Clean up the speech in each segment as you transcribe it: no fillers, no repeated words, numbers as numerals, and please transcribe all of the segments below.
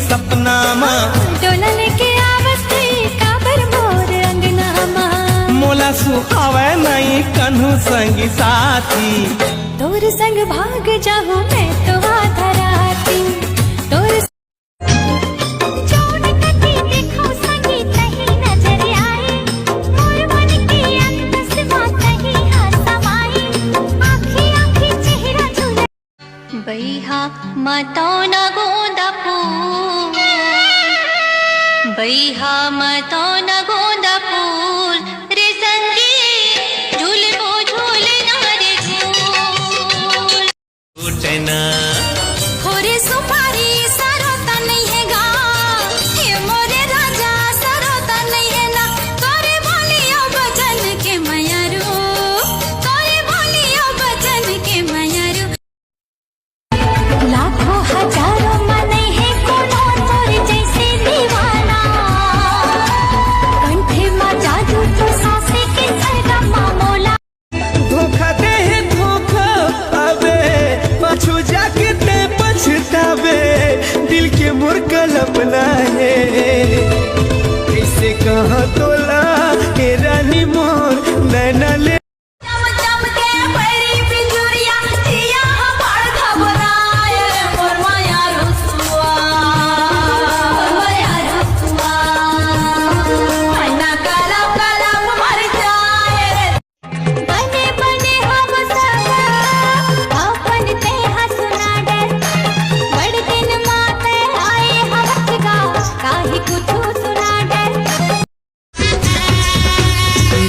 सपना मा डोला लेके आवत काबर मोर अंगना मा मोला सुहावे नहीं कन्हू संगी साथी तोर संग भाग जाहूं मैं तो आधा राती तोर बैहा मातो न गोंदा फूल बैहा मातो न गोंदा फूल रे संगी झूलबो झूलना रे झूल उठना होरे सुपारी सरोता नहीं है गा ये मोरे राजा सरोता नहीं है ना तोरे बोलियो बचन के मयारू तोरे बोलियो बचन के मयारू लाखों हजारों मन है कोनो तोर जैसे दीवाना कंठे में जादू तो सासे के छड़ा मामोला धोखा दे धोखा आवे पाछू जाके ते पछतावे दिल के मोर कल्पना है कैसे कहा तोला के रानी मोर नैना ले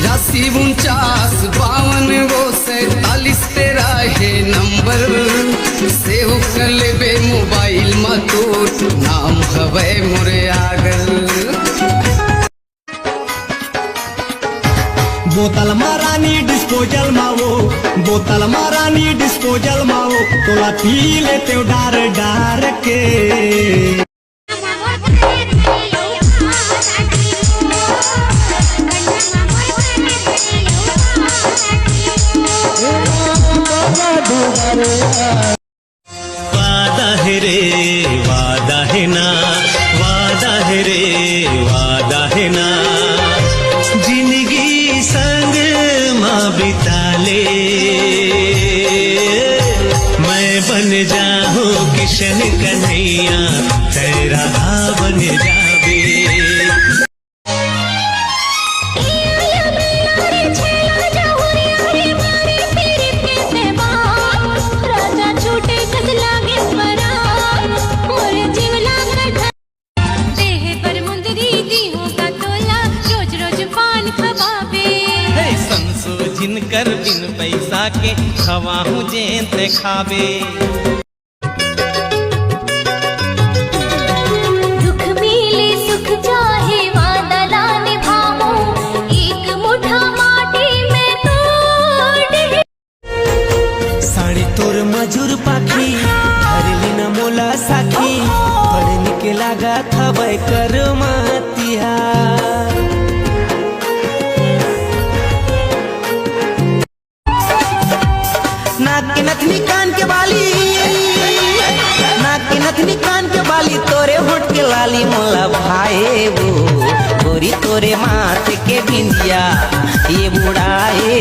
राशि 49 52 वो 47 तेरा है नंबर सेव कर लेबे मोबाइल में तोर नाम हवे मोरे आगल बोतल मारानी डिस्पोजल मावो बोतल मारानी डिस्पोजल मावो तोला पी लेते डार डार के वादा है रे वादा है ना वादा है रे वादा है ना जिंदगी संग माँ बिता ले मैं बन जाऊं किशन कन्हैया तेरा बन जावे जिनकर बिन पैसा के खवाहू जेते खावे दुख मिले सुख चाहे वादा ला निभाऊं एक मुठा माटी में तोड़ साड़ी तोर मजूर पाखी हरली न मोला साखी पढ़ने के लागा था कर मातिया नाक के नथनी कान के बाली नाक के नथनी कान के बाली तोरे होठ के लाली मोला भाए वो गोरी तोरे माथे के बिंदिया ये बुढ़ाए